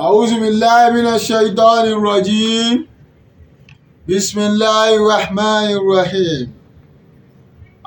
أعوذ بالله من الشيطان الرجيم بسم الله الرحمن الرحيم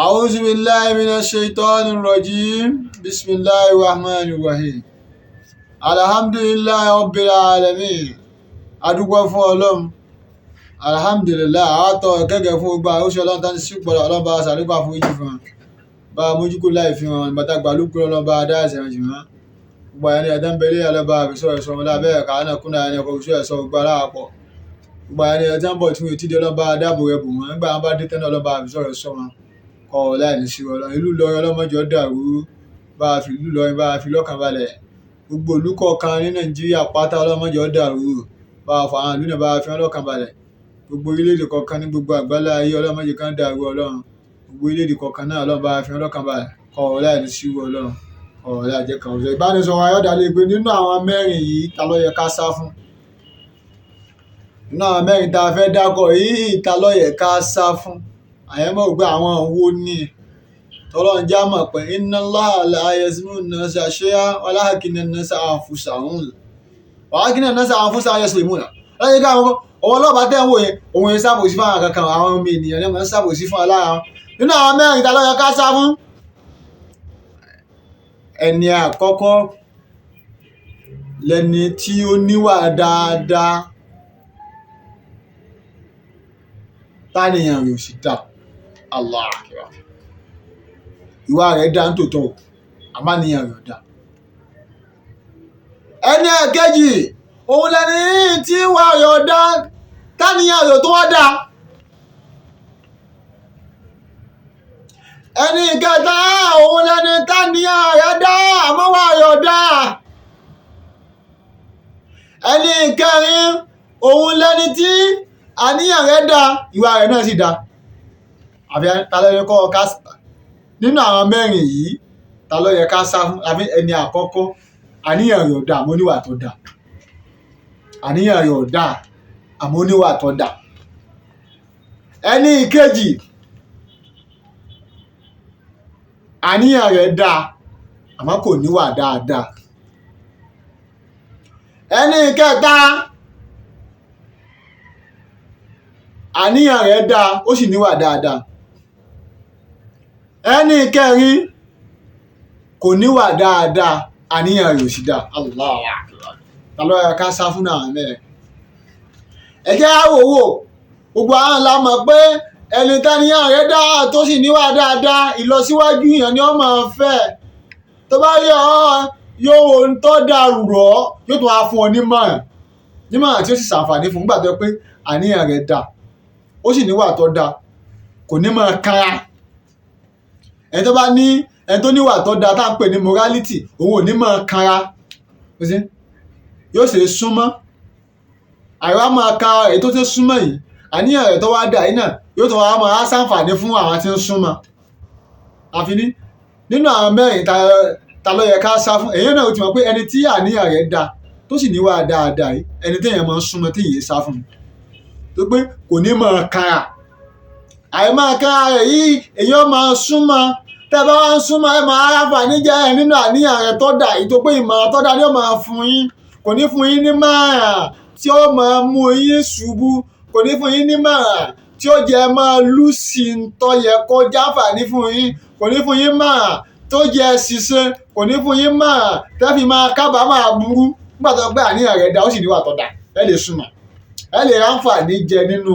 أعوذ بالله من الشيطان الرجيم بسم الله الرحمن الرحيم الحمد لله رب العالمين adúpẹ́ fún Ọlọ́run alhamdulillah àátọ́ kẹ́kẹ́ fún gbogbo àrùsọ Ọlọ́run tán sí pọ̀lọ̀ Ọlọ́run bá sàlékún àforíjì fún wọn bá mójúkó láì fi wọn ìbátàgbà lókùn Ọlọ́run bá dá ẹ̀ṣẹ̀ wọn jì wọ́n gbogbo àyẹ̀ni ẹ̀dá ń bẹ̀rẹ̀ Ọlọ́run bá àfisọ́ ẹ̀ṣọ́ wọn lábẹ́ ẹ̀ka náà kúnlẹ̀ àyẹ̀ni ọkọ̀ òṣù ẹ̀ṣọ́ gbogbo aláàpọ̀ gbogbo àyẹ̀ni ẹ̀dá ń bọ̀ tí wọ́n ti di Ọlọ́run bá dáàbò rẹ̀ bò wọ́n nígbà wọn bá dé tẹ́lẹ̀ Ọlọ́run bá àfisọ́ ẹ̀ṣọ́ wọn kọ́ láì ní sí Ọlọ́run ìlú Ìlọrin ọlọ́mọjọ́ dàrú bá a fi ìlú Ìlọrin bá a fi lọ́kàn balẹ̀ gbogbo ìlú kọ̀ọ̀kan ní Nàìjíríà pátá ọlọ́mọjọ́ dàrú bá a fà àwọn ìlú náà bá a fi wọn lọ́kàn balẹ̀ gbogbo orílẹ̀-èdè kọ̀ọ̀kan ní gbogbo àgbálá ayé ọlọ́mọdé kan dàrú Ọlọ́run gbogbo orílẹ̀-èdè kọ̀ọ̀kan náà Ọlọ́run bá a fi wọn lọ́kàn balẹ̀ kọ́ láì ní sí Ọlọ́run ọ̀rẹ́ àjẹ́ kan ọ̀sẹ̀ ìbánisọ̀rọ̀ ayọ́dàlẹ̀ pé nínú àwọn mẹ́rin yìí ta ló yẹ ká sá fún nínú àwọn mẹ́rin tá a fẹ́ dákọ̀ yìí ta ló yẹ ká sá fún àyẹ̀mọ́ pé àwọn wo ni tọ́lọ́run já mọ̀ pé inna Allaha la yazlimu an-nasa shay'an walakinna an-nasa anfusahum walakinna an-nasa anfusahum yazlimuna lẹ́yìn ká àwọn ọwọ́ ọlọ́ọ̀bá tẹ̀ ń wò yẹn òun yẹn sábòsí fún àwọn kankan àwọn ọmọ ènìyàn ní wọ́n ń sábòsí fún alára nínú àwọn mẹ́rin ta ló yẹ ká sá fún ẹni àkọ́kọ́ lẹni tí ó níwà dáadáa tánìyàn rẹ̀ ò sì dá Allah akbar ìwà rẹ̀ dá ń tòótọ́ àmánìyàn rẹ̀ ò dá. ẹni ẹ̀kejì òun lẹni tí ìwà rẹ̀ ò dá tánìyàn rẹ̀ tó wá dá. ẹni ìkẹta òun lẹni tánìyàn rẹ̀ dá àmọ́wà rẹ̀ ò dá. ẹni ìkẹrin òun lẹni tí àníyàn rẹ̀ dá ìwà rẹ̀ náà sì dá. àfi ta ló yẹ kọ́ ká nínú àwọn mẹ́rin yìí ta ló yẹ ká sá fún àfi ẹni àkọ́kọ́ àníyàn rẹ̀ ò dá àmọ́ oníwà tó dá. àníyàn rẹ̀ ò dá àmọ́ oníwà tó dá. ẹni ìkejì àníyàn rẹ̀ dá àmọ́ kò níwà dáadáa. ẹni ìkẹta àníyàn rẹ̀ dá ó sì níwà dáadáa. ẹni ìkẹrin kò níwà dáadáa àníyàn rẹ̀ ò sì dá. Allahu Akbar ta ló yẹ ká sá fún náà mẹ́rin. ẹ jẹ́ á wò wò gbogbo àwọn la mọ̀ pé ẹni táníyàn rẹ̀ dá tó sì níwà dáadáa ìlọsíwájú yẹn ni ó máa fẹ́ tó bá yọ yóò ohun tó dàrú rọ̀ yóò tún wá fún ọ nímọ̀ràn tí ó sì ṣàǹfààní fún nígbà tó pé àníyàn rẹ̀ dá ó sì níwà tó dá kò ní máa kára. ẹni tó níwà tó dá tá à ń pè ní morality òun ò ní máa kára yóò ṣe súnmọ́ àìwá máa ka èyí tó ṣe súnmọ́ yìí àníyàn rẹ̀ tó wá dà yìí náà yóò tó wá máa ṣàǹfààní fún àwọn tí ń súnmọ́. àfi nínú àwọn mẹ́rin ta ló yẹ ká sá fún èyí náà ó ti mọ̀ pé ẹni tí àníyàn rẹ̀ dá tó sì níwà dáadáa yìí ẹni téèyàn máa ń súnmọ́ tí yìí sá fún tó pé kò ní máa kára. àìmáa kára rẹ̀ yìí èyàn máa súnmọ́ tẹ́ bá wá ń súnmọ́ ẹ máa ráfàní jẹ́ ẹ nínú àníyàn rẹ̀ tó dà yìí tó pé ìmọ̀ràn tó dà ni ó máa fún yín kò ní fún yín ní mọ̀ràn tí ó máa mú yín ṣubú kò ní fún yín ní mọ̀ràn tí ó jẹ́ máa lùsì tó yẹ kó jáfàní fún yín kò ní fún yín mọ̀ràn tó jẹ́ ṣiṣẹ́ kò ní fún yín mọ̀ràn tẹ́ fi máa kábàámọ̀ aburú nígbà tó gbé àníyàn rẹ̀ dá ó sì níwà tó dà ẹ lè súnmọ́ ẹ lè ráǹfààní jẹ nínú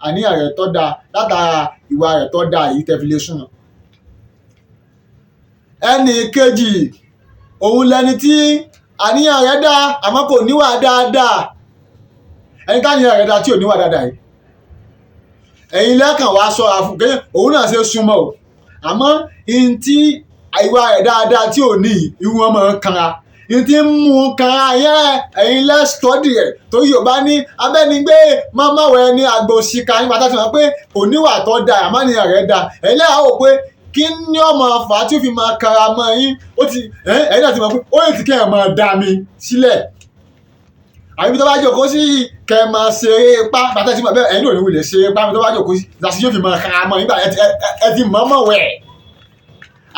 àníyàn rẹ̀ tó dà látara ìwà rẹ̀ tó dà yìí tẹ́ fi lè súnmọ́. ẹnì kejì òun lẹni tí àníyàn rẹ̀ dá àmọ́ kò níwà dáadáa. ẹni táníyàn rẹ̀ dá tí ò níwà dáadáa yìí ẹ̀yin lẹ́kàn wá sọ́ra fún kéyìn òun náà ṣe súnmọ́ o àmọ́ ihun tí ìwà rẹ̀ dáadáa tí ò ní irú wọn máa ń kanra ihun tí ń mú kanra yẹn ẹ̀yin lẹ́sítọ́dì rẹ̀ torí Yorùbá ní abẹ́nigbé mọ́mọ́wẹ́ ní àgbò òṣìkà nípa tá a ti mọ̀ pé kò níwà tó da àmọ́ àníyàn rẹ̀ dá ẹ̀yin lẹ́yìn àwọn pé kí ni ọmọ fà á tí ó fi máa kanra mọ́ yín ẹ̀yin náà ti mọ̀ pé ó yẹ ti kẹ́ ẹ̀ máa dá mi sílẹ̀ àbí tó bá jókòó sí kẹ́ ẹ máa ṣeré ipá bàtà tí mo bẹ́ẹ̀ ẹ̀yin ò ní wulẹ̀ ṣeré ipá mi tó bá jókòó sí ìdásí yóò fi máa kanra mọ́ nígbà ẹ ti mọ̀ọ́mọ̀ wẹ̀.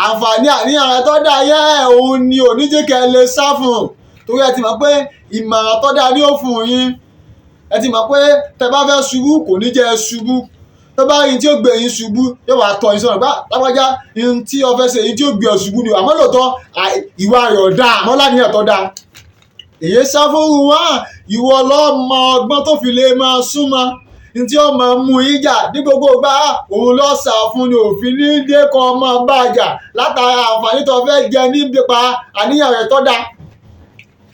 àǹfààní àníyàn rẹ̀ tó dá yẹ́ òun ni oníjẹ́kẹ́ lè sá fún torí ẹ ti mọ̀ pé ìmọ̀ràn tó dáa ní ó fún yín, ẹ ti mọ̀ pé tẹ bá fẹ́ ṣubú kò ní jẹ́ ṣubú, tó bá rí tí ó gbé yín ṣubú yóò wá tọ́ yín sọ̀rọ̀ bá lápájá ihun tí o fẹ́ ṣe èyí tí ó gbé ọ ṣubú ni àmọ́ lóòótọ́ ìwà rẹ̀ ọ̀dà àmọ́ láníyàn tó dáa. èyí sáfóru wá ìwọ lọ́mọ ọgbọ́n tó fi lè máa súnmọ́ ní tí ó máa mú yín jà ní gbogbo ìgbà òun lọ sà fún ni òfin ní dẹ́kọ̀ ọmọ bá jà látara àǹfààní tó fẹ́ jẹ nípa àníyàn rẹ̀ tó dáa.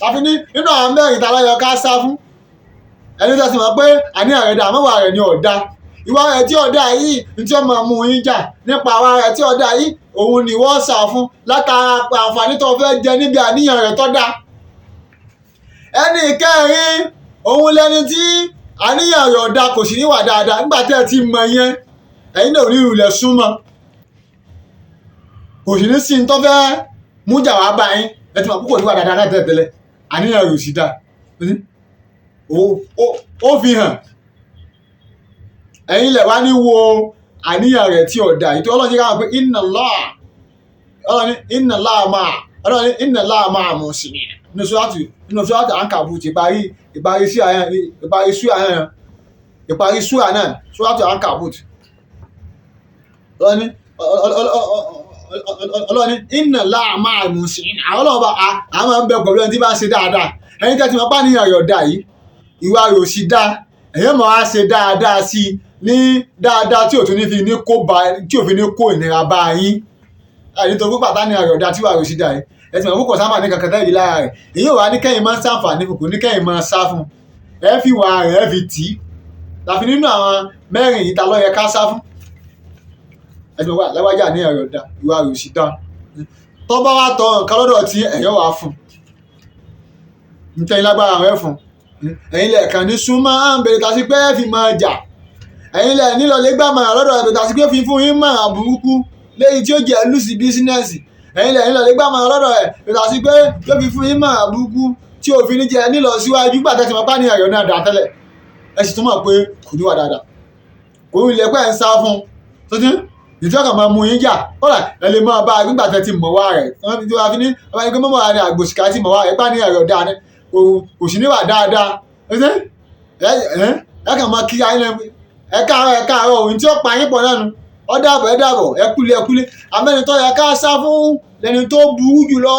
àfi nínú àwọn mẹ́rin tá a lọ́yọ̀ ká sá fún ẹni tó ti mọ̀ pé àníyàn rẹ̀ dà mọ́wàá rẹ̀ ni ọ̀dà, ìwà rẹ̀ tí ọ̀dà yìí ní tí ó máa mú yín jà nípa àwa rẹ̀ tí ọ̀dà yìí òun ni wọ́n sà fún látara àǹfààní tó fẹ́ jẹ níbi àníyàn rẹ̀ tó dáa. ẹni kẹrin òun lẹni tí àníyàn rẹ̀ ọ̀dà kò sì níwà dáadáa nígbà tí ẹ ti mọ yẹn ẹ̀yin náà ò ní ìrùlẹ̀ súnmọ́ kò sì ní sí ní tó fẹ́ mú jà wá bá yín ẹ ti mọ̀ púpọ̀ níwà dáadáa náà tẹ́lẹ̀ àníyàn rẹ̀ ò sì dáa ó fi hàn ẹ̀yin lẹ̀ wá ní wo àníyàn rẹ̀ tí ọ̀dà yìí tó ọlọ́run jẹ́ káwọn pé inna Allaha ma'a muhsinin nínú sọ́ọ̀tù Ankabut ìparí súrà náà sọ́ọ̀tù Ankabut ọlọ́ni inna Allaha ma'a muhsinin àwọn ọlọ́ọ̀bá àwọn ń bẹ pẹ̀lú ẹni tí bá ń ṣe dáadáa. ẹ̀yin tẹ́ ti mọ̀ pàníyàn rẹ̀ ọ̀dà yìí ìwà rẹ̀ ò sì dá ẹ̀yẹ́ mọ̀ á ṣe dáadáa sí i ní dáadáa tí òtún ní fi ní kó ìnira bá yín nítorí pàtàkì àrẹ̀ ọ̀dà tí wà rò sí dà yìí ẹ ti mọ̀ púpọ̀ sáfà ní kankan tẹ́lẹ̀ lára rẹ̀ èyí ò wá ní kẹ́yìn máa ń sàǹfààní kò ní kẹ́yìn máa sá fún ẹ fi wà rẹ̀ ẹ fi tì í tàfi nínú àwọn mẹ́rin yìí ta ló yẹ ká sá fún ẹ ti mọ̀ wá láwájà ní àrẹ̀ ọ̀dà ìwà rò sí dá tó bá wá tọ nǹkan lọ́dọ̀ tí ẹ̀yọ́ wà fún nítorí lágbára rẹ̀ fún ẹ̀yin lẹ́ẹ̀kan ní súnmọ́ à ń bèrè tàbí pé fi máa jà ẹ̀yin lẹ́ẹ̀ nílò lè gbà mọ̀ràn lọ́dọ̀ rẹ̀ tàbí pé fi fún yín mọ̀ràn burúkú léyìí tí ó jẹ́ lùsì bísínẹ́sì ẹ̀yin lẹ́ẹ̀ nílò lè gbà mọ̀ràn lọ́dọ̀ rẹ̀ tàbí pé yóò fi fún yín mọ̀ràn burúkú tí òfin ní jẹ́ nílọ síwájú gbàtẹ́ tí mo bá ní ayọ̀ náà dá tẹ́lẹ̀ ẹ sì tún mọ̀ pé kò ní wà dáadáa kò ní ilẹ̀ pẹ́ ń sá fún tó ti ìjọ kan máa mú yín jà kọ́lá ẹ lè máa bá nígbà tẹ́ ti mọ̀ wá rẹ̀ wọ́n fi ní ọba ẹni pé mọ́mọ́ wa ni àgbòsìkà ti mọ̀ wá rẹ̀ bá ní ayọ̀ dáa ni kò sì ní wà dáadáa ẹ kàn máa kí ayé lẹ́nu ẹ káàárọ̀ òun tí ó pa yín pọ̀ náà nu ọ dàbọ̀ ẹ kúlé amẹ́ni tó yẹ ká sá fún lẹni tó burú jùlọ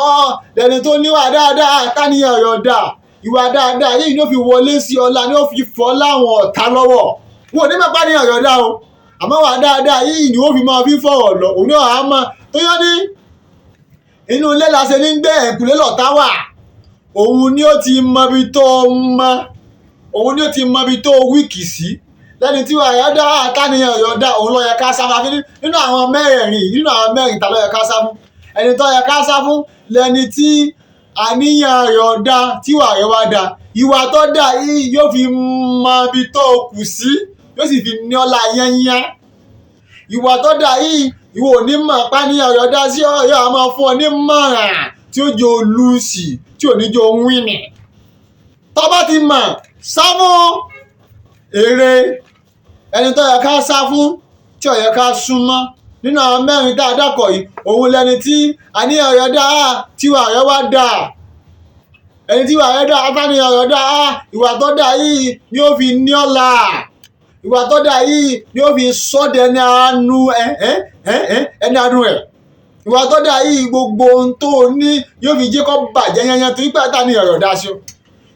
lẹni tó níwà dáadáa káníyàn rẹ̀ ọ̀dà ìwà dáadáa yìí ló fi wọlé sí ọlá ni ó fi fọ́ láwọn ọ̀tá lọ́wọ́ wọn ò ní mẹ́pá níyàn rẹ̀ ọ̀dà o àmọ́ wà dáadáa yìí ni ó fi máa fi fọ̀rọ̀ lọ òun náà á mọ̀ tó yọ ní inú ilé la ṣe ní gbé ẹ̀kúlé lọ́tà wà òun ni ó ti mọ ibi tó mọ òun ni ó ti mọ ibi tó wíìkì sí lẹ́ni tí wàá yọ̀dá àtàníyàn yọ̀dá òun ló yẹ ká sá fún nínú àwọn mẹ́rin ta ló yẹ ká sá fún ẹni tó yẹ ká sá fún lẹ́ni tí àníyàn yọ̀dá tí wàá yọ wá dá ìwà tó dà yìí yóò fi mọ ibi tó kù sí yóò sì fi ní ọlá yányá ìwà tó dà yìí ìwọ ò ní mọ̀ pàníyàn yọ̀dá sí ọ̀yọ́ àmọ́ fún ọ ní mọ̀ràn tí ó jẹ́ olùsì tí ò ní jẹ́ ohun ìní tó bá ti mọ̀ sá fún èrè ẹni tó yẹ ká sá fún tí ò yẹ ká súnmọ́ nínú àwọn mẹ́rin tá a dákọ̀ yìí òun lẹni tí àníyàn rẹ̀ dá tíwà rẹ̀ wá dá ẹni tíwà rẹ̀ dá àtàníyàn rẹ̀ dá ìwà tó dá yìí ni ó fi ní ọ̀la ìwà tó dá yìí ni ó fi sọ́dẹ̀ ẹni àánú rẹ̀ ìwà tó dá yìí gbogbo ohun tó ní yóò fi jẹ́ kó bàjẹ́ yẹnyẹn torí pé àtàníyàn rẹ̀ dá sí o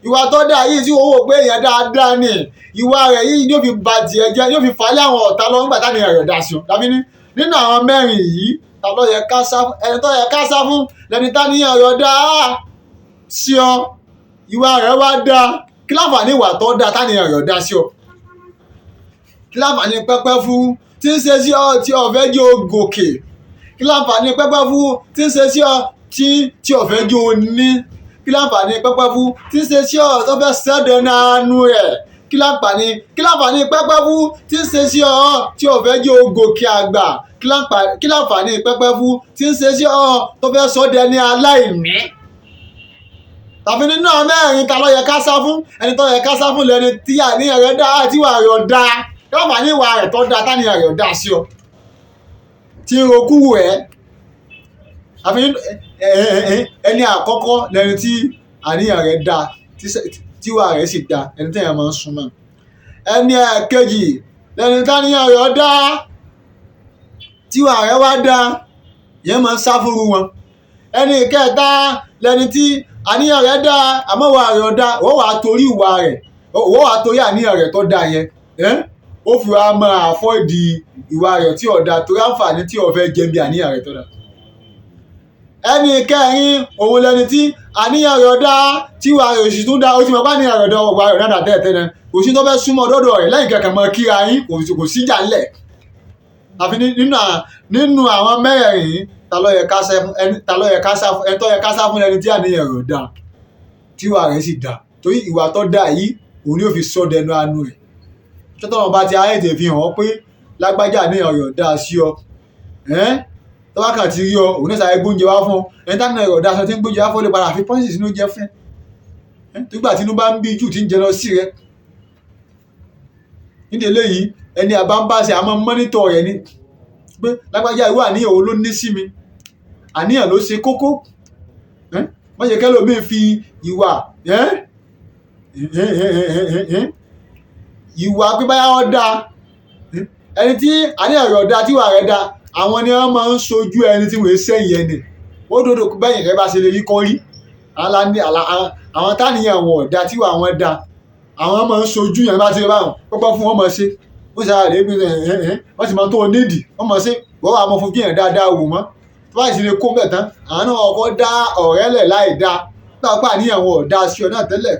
ìwà tó dà yìí tí owó pé èèyàn dáadáa ni ìwà rẹ̀ yìí yóò fi ba tiẹ̀ jẹ́ yóò fi falẹ̀ àwọn ọ̀tá lọ nígbà táwọn èèyàn rẹ̀ dá sí o tàbí nínú àwọn mẹ́rin yìí ta ló yẹ ká sá fún ẹni tó yẹ ká sá fún lẹni táníyàn rẹ̀ dá sí ọ ìwà rẹ̀ wá dá kí láǹfààní ìwà tó dá táníyàn rẹ̀ dá sí ọ kí láǹfààní pẹ́pẹ́ fún tí ń ṣe sí ọ tí ọ̀fẹ́ jẹ́ ògòkè kí láǹfààní pẹ́pẹ́ fún tí ń ṣe sí ọ tí ọ̀fẹ́ jẹ́ òní kí láǹfààní pẹ́pẹ́ fún tí ń ṣe sí ọ tó fẹ́ sẹ́dẹ̀ nánú rẹ̀ kí láǹfààní pẹ́pẹ́ fún tí ń ṣe sí ọ tí ò fẹ́ jẹ́ ògòkè àgbà kí láǹfààní pẹ́pẹ́ fún tí ń ṣe sí ọ tó fẹ́ sọ́dẹ̀ ní aláìní. tàbí nínú àwọn mẹ́rin ta ló yẹ ká sá fún ẹni tó yẹ ká sá fún lẹni tí àníyàn rẹ̀ dá tí ìwà rẹ̀ dá kí láǹfààní ìwà rẹ̀ tó dá táníyàn rẹ̀ dá sí ọ tí ń rokúrò ẹ̀ àfi ẹni àkọ́kọ́ lẹni tí àníyàn rẹ̀ dá tíwà rẹ̀ sì dá ẹni tí èèyàn máa ń súnmọ́. ẹni ẹ̀kejì lẹni táníyàn rẹ̀ dá tíwà rẹ̀ wá dá ìyẹn máa ń sá fúru wọn. ẹni kẹta lẹni tí àníyàn rẹ̀ dá àmọ́ ìwà rẹ̀ ọ̀dá wọ́n wàá torí ìwà rẹ̀ wọ́n wàá torí àníyàn rẹ̀ tó dá yẹn ó fi wá máa àfọ́ọ̀dì ìwà rẹ̀ tí ọ̀dá torí àǹfààní tí ó fẹ́ jẹ bí àníyàn rẹ̀ tó dá. ẹni kẹrin òun lẹni tí àníyàn rẹ̀ dá tíwà rẹ̀ òsì tún dá ó ti mọ̀ bá àníyàn rẹ̀ dá ọgbà rẹ̀ dáadáa tẹ́lẹ̀ kò sí tó fẹ́ súnmọ́ dọ́dọ̀ rẹ̀ lẹ́yìn kankan mọ́ kíra yín kò síjà ńlẹ̀. àfi nínú àwọn mẹ́rẹ̀ẹ̀rin ta ló yẹ ká sá fún ẹni tí àníyàn rẹ̀ dá tíwà rẹ̀ sì dá torí ìwà tó dá yìí òun ni ó fi sọ dẹnu àánú rẹ̀. tọ́tọ́nà bá ti ayédè fi hàn ọ́ pé lágbájá àníyàn rẹ̀ dá sí ọ tó bá kàn ti rí ọ òun náà sáré gbóúnjẹ wá fún ọ ẹni táwọn ẹ̀rọ dá aṣọ tí ń gbóúnjẹ wá fún ọ lè padà fi pọ́ǹsì sínú jẹ fún ẹ nígbà tí inú bá ń bí jù tí ń jẹ lọ sí rẹ. nídìí eléyìí ẹni àbámbáṣe àmọ́ mọ́nítọ̀ rẹ̀ ni pé lágbájá ìwé àníyàn wo ló ní sí mi àníyàn ló ṣe kókó wọ́n ṣe kẹ́lò míì fi ìwà pípáyà ọ́ dáa ẹni tí àníyàn rẹ̀ ọ̀dà tíwà rẹ̀ dáa àwọn ni wọ́n máa ń sojú ẹni tí wọ́n sẹ́yìn ẹni ó dòdò bẹ́yìn rẹ̀ bá ṣe lè rí kọ́ rí àwọn táníyàn wọn ọ̀dà tíwà wọn dáa àwọn máa ń sojú yẹn bá ti rí báwọn pọ́pọ́ fún wọn máa ṣe ó ṣe àlè gbé wọ́n sì máa tó nídìí wọ́n máa ṣe wọ́n wà mọ́ fún kí yẹn dáadáa wò mọ́ tó bá sì lè kó bẹ̀ tán àwọn náà ọkọ̀ dá ọ̀rẹ́ lẹ̀ láì dáa pápá àníyàn wọn ọ̀dà sí ọ náà tẹ́lẹ̀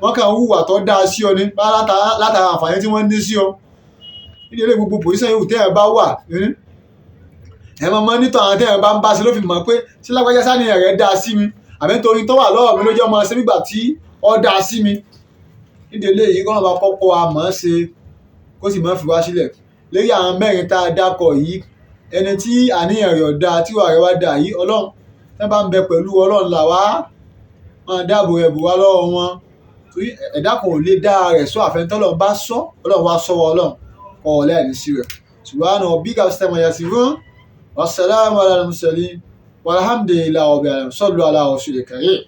wọ́n kàn ń hùwà tó dáa sí ọ ní látara àǹfààní tí wọ́n ní sí ọ nídìí gbogbo pòsíṣàn yòówù tẹ́yẹ̀ bá wà ẹ mọ mọ́nítọ̀ àwọn tẹ́yẹ̀ bá ń bá ṣe ló fi mọ̀ pé ṣé lágbájá sáníyàn rẹ̀ dáa sí mi àbí nítorí tó wà lọ́wọ́ mi ló jẹ́ ọmọ ṣe nígbà tí ó dáa sí mi. nídìí eléyìí kọ́nà bá kọ́kọ́ wa mọ̀ ọ́n ṣe kó sì mọ̀ fi wá sílẹ̀ lórí àwọn mẹ́rin tá a dákọ̀ yìí ẹni tí àníyàn rẹ̀ ọ̀dà tíwà rẹ̀ wá dà yìí ọlọ́run tẹ́ bá ń bẹ pẹ̀lú ọlọ́run là wá máa dáàbò rẹ̀ bò wá lọ́wọ́ wọn torí ẹ̀dá kan ò lè dá rẹ̀ sọ àfẹnitọ́lọ́run bá sọ ọlọ́run wá sọ wọ ọlọ́run kọ́ ọ lẹ́yìn sí rẹ̀ subhana rabbika rabbil izzati wassalamu ala al-mursalin walhamdulillahi rabbil alamin sallu ala rasulil karim.